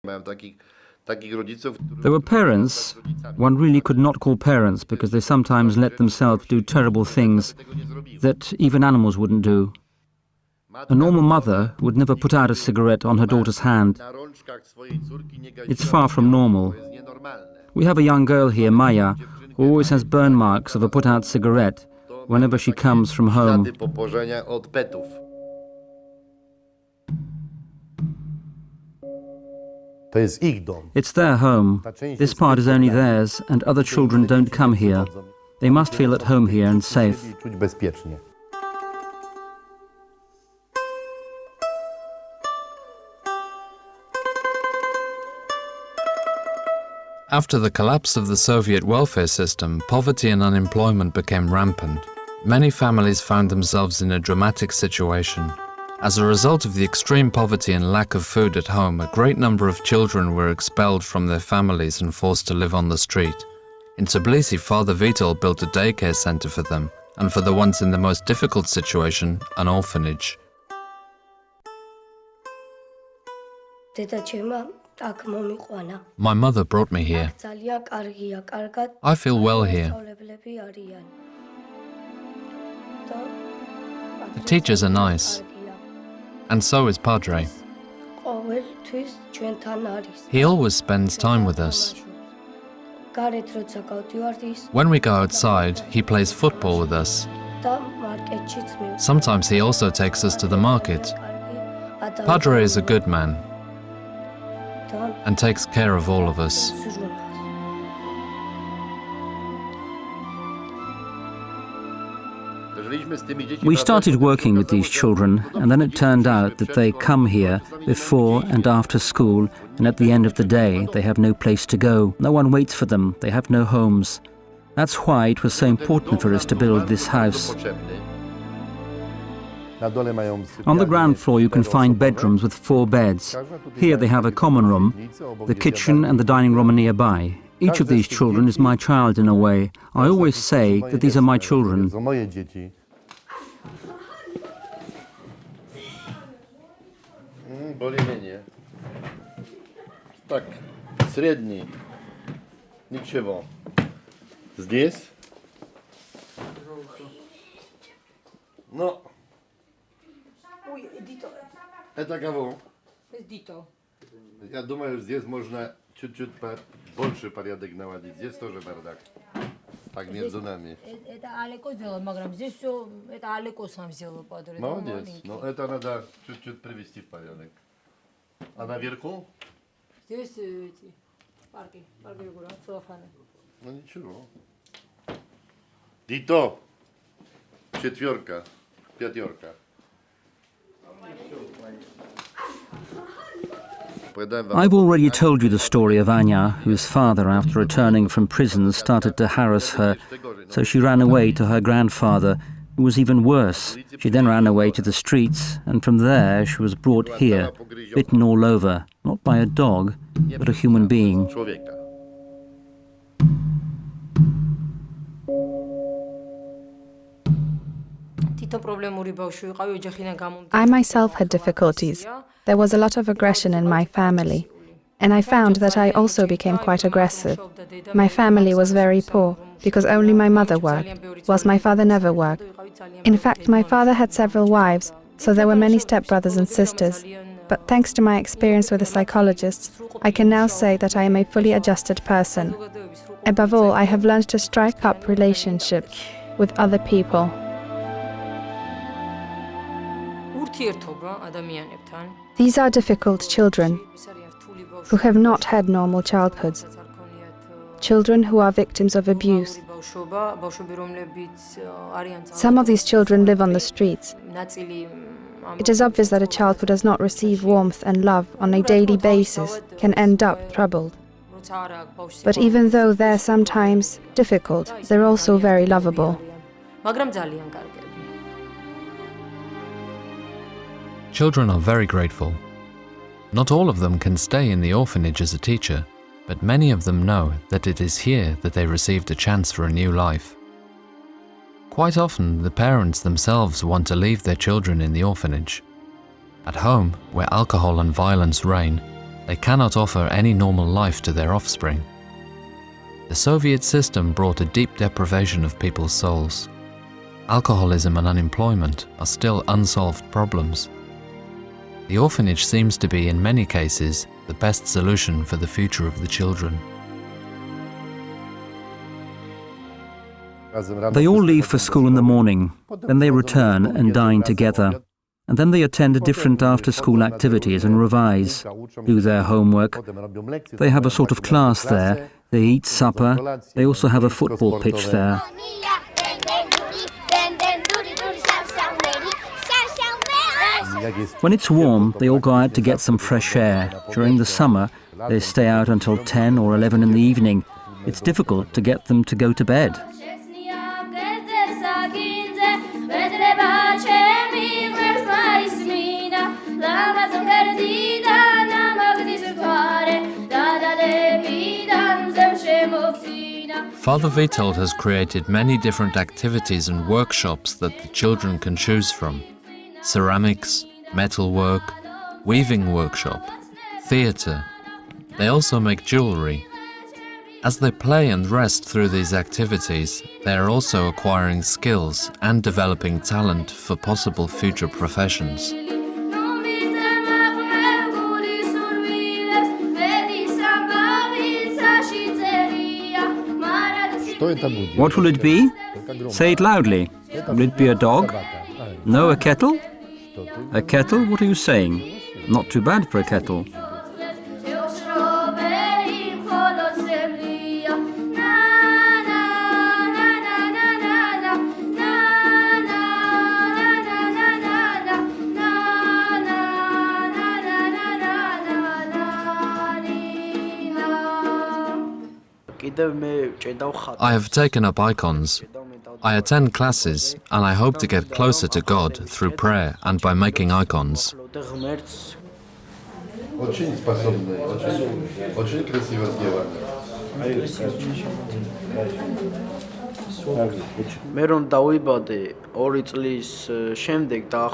There were parents one really could not call parents because they sometimes let themselves do terrible things that even animals wouldn't do. A normal mother would never put out a cigarette on her daughter's hand. It's far from normal. We have a young girl here, Maya, who always has burn marks of a put-out cigarette whenever she comes from home. It's their home. This part is only theirs, and other children don't come here. They must feel at home here and safe. After the collapse of the Soviet welfare system, poverty and unemployment became rampant. Many families found themselves in a dramatic situation. As a result of the extreme poverty and lack of food at home, a great number of children were expelled from their families and forced to live on the street. In Tbilisi, Father Vital built a daycare center for them, and for the ones in the most difficult situation, an orphanage. My mother brought me here. I feel well here. The teachers are nice. And so is Padre. He always spends time with us. When we go outside, he plays football with us. Sometimes he also takes us to the market. Padre is a good man and takes care of all of us. We started working with these children, and then it turned out that they come here before and after school, and at the end of the day they have no place to go. No one waits for them, they have no homes. That's why it was so important for us to build this house. On the ground floor you can find bedrooms with 4 beds. Here they have a common room, the kitchen and the dining room are nearby. Each of these children is my child in a way. I always say that these are my children. Более-менее. Так, средний. Ничего. Здесь? Но. Это кого? Дито. Я думаю, здесь можно чуть-чуть больше порядок наводить. Здесь тоже бардак. Так между нами. Это Алеко сделал, маграм. Здесь все, это Алеко сам сделал, Падре. Молодец. Но это надо чуть-чуть привести в порядок. А наверху? Здесь эти парки целлофаны. Ну ничего. Дито. 4, 5. I've already told you the story of Anya, whose father, after returning from prison, started to harass her, so she ran away to her grandfather, who was even worse. She then ran away to the streets, and from there she was brought here, bitten all over, not by a dog, but a human being. I myself had difficulties. There was a lot of aggression in my family, and I found that I also became quite aggressive. My family was very poor, because only my mother worked, whilst my father never worked. In fact, my father had several wives, so there were many stepbrothers and sisters. But thanks to my experience with a psychologist, I can now say that I am a fully adjusted person. Above all, I have learned to strike up relationships with other people. These are difficult children who have not had normal childhoods, children who are victims of abuse. Some of these children live on the streets. It is obvious that a child who does not receive warmth and love on a daily basis can end up troubled. But even though they're sometimes difficult, they're also very lovable. Children are very grateful. Not all of them can stay in the orphanage as a teacher, but many of them know that it is here that they received a chance for a new life. Quite often, the parents themselves want to leave their children in the orphanage. At home, where alcohol and violence reign, They cannot offer any normal life to their offspring. The Soviet system brought a deep deprivation of people's souls. Alcoholism and unemployment are still unsolved problems. The orphanage seems to be, in many cases, the best solution for the future of the children. They all leave for school in the morning, then they return and dine together, and then they attend different after-school activities and revise, do their homework. They have a sort of class there, they eat supper, they also have a football pitch there. When it's warm, they all go out to get some fresh air. During the summer, they stay out until 10 or 11 in the evening. It's difficult to get them to go to bed. Father Witold has created many different activities and workshops that the children can choose from. Ceramics, metalwork, weaving workshop, theatre. They also make jewellery. As they play and rest through these activities, they are also acquiring skills and developing talent for possible future professions. What will it be? Say it loudly. Will it be a dog? No, a kettle? A kettle? What are you saying? Not too bad for a kettle. I have taken up icons. I attend classes and I hope to get closer to God through prayer and by making icons. Очень способный, очень красиво сделано.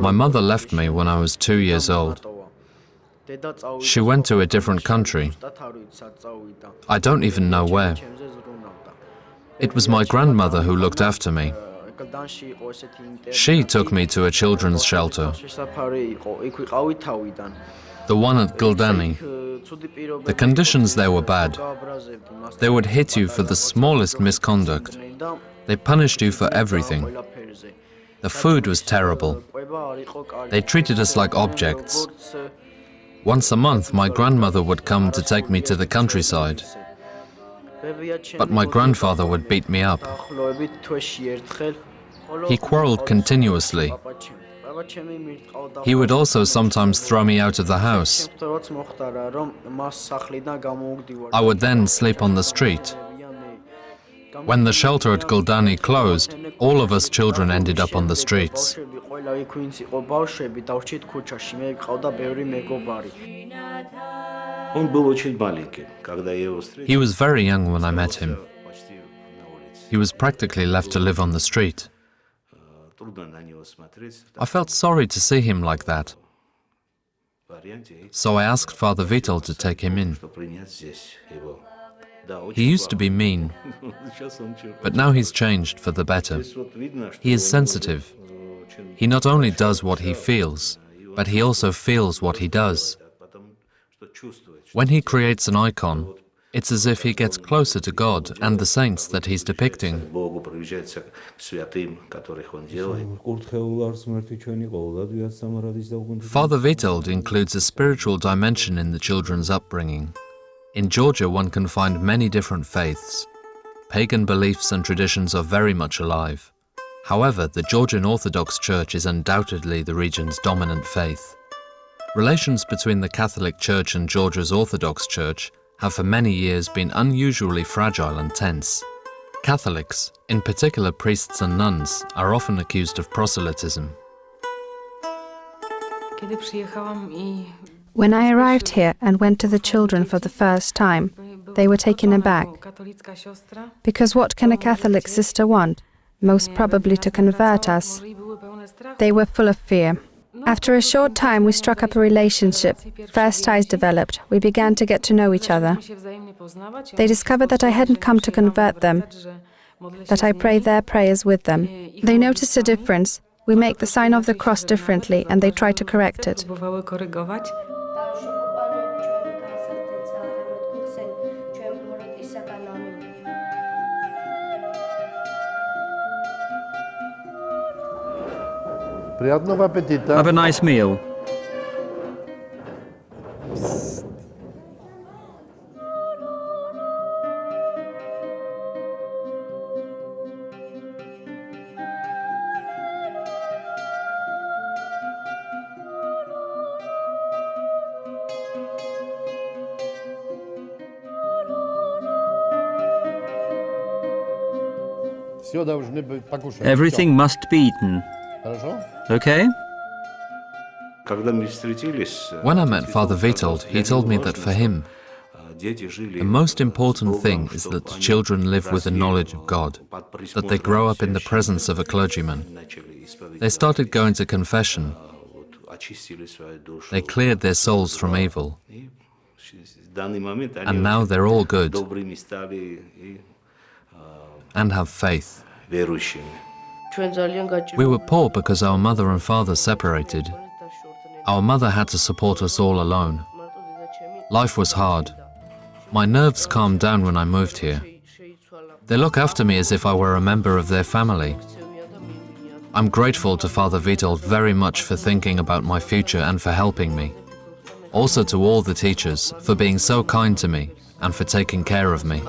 My mother left me when I was 2 years old. She went to a different country. I don't even know where. It was my grandmother who looked after me. She took me to a children's shelter, the one at Guldani. The conditions there were bad. They would hit you for the smallest misconduct. They punished you for everything. The food was terrible. They treated us like objects. Once a month, my grandmother would come to take me to the countryside. But my grandfather would beat me up. He quarreled continuously. He would also sometimes throw me out of the house. I would then sleep on the street. When the shelter at Guldani closed, all of us children ended up on the streets. He was very young when I met him. He was practically left to live on the street. I felt sorry to see him like that. So I asked Father Witold to take him in. He used to be mean, but now he's changed for the better. He is sensitive. He not only does what he feels, but he also feels what he does. When he creates an icon, it's as if he gets closer to God and the saints that he's depicting. Father Witold includes a spiritual dimension in the children's upbringing. In Georgia, one can find many different faiths. Pagan beliefs and traditions are very much alive. However, the Georgian Orthodox Church is undoubtedly the region's dominant faith. Relations between the Catholic Church and Georgia's Orthodox Church have for many years been unusually fragile and tense. Catholics, in particular priests and nuns, are often accused of proselytism. When I arrived here and went to the children for the first time, they were taken aback. Because what can a Catholic sister want? Most probably to convert us. They were full of fear. After a short time, we struck up a relationship. First ties developed. We began to get to know each other. They discovered that I hadn't come to convert them, that I pray their prayers with them. They noticed a difference. We make the sign of the cross differently, and they try to correct it. Приятного аппетита. Have a nice meal. Все должны быть покушать. Everything must be eaten. Хорошо? Okay? When I met Father Witold, he told me that for him, the most important thing is that children live with the knowledge of God, that they grow up in the presence of a clergyman. They started going to confession. They cleared their souls from evil. And now they're all good and have faith. We were poor because our mother and father separated. Our mother had to support us all alone. Life was hard. My nerves calmed down when I moved here. They look after me as if I were a member of their family. I'm grateful to Father Witold very much for thinking about my future and for helping me. Also to all the teachers for being so kind to me and for taking care of me.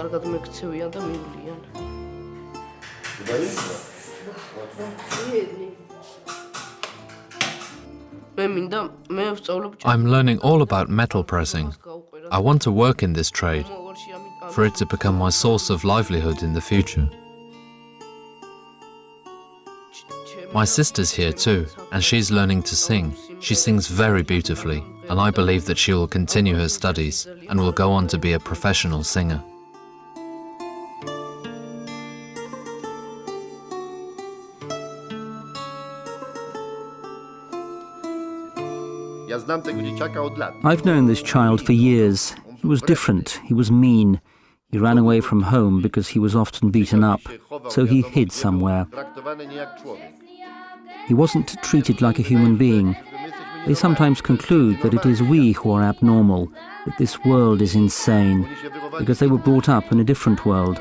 I'm learning all about metal pressing. I want to work in this trade, for it to become my source of livelihood in the future. My sister's here too, and she's learning to sing. She sings very beautifully, and I believe that she will continue her studies and will go on to be a professional singer. I've known this child for years. He was different. He was mean. He ran away from home because he was often beaten up, so he hid somewhere. He wasn't treated like a human being. They sometimes conclude that it is we who are abnormal, that this world is insane, because they were brought up in a different world,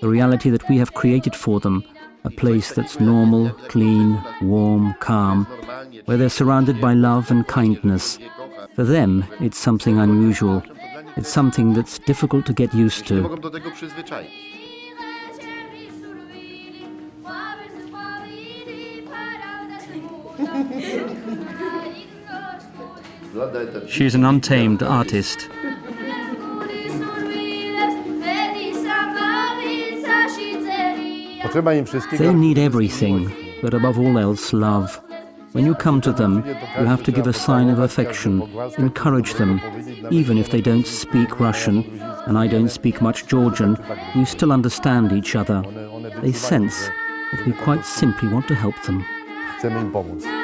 the reality that we have created for them, a place that's normal, clean, warm, calm, where they're surrounded by love and kindness. For them, it's something unusual. It's something that's difficult to get used to. She's an untamed artist. They need everything, but above all else, love. When you come to them, you have to give a sign of affection, encourage them. Even if they don't speak Russian, and I don't speak much Georgian, we still understand each other. They sense that we quite simply want to help them. Chcemy im pomóc.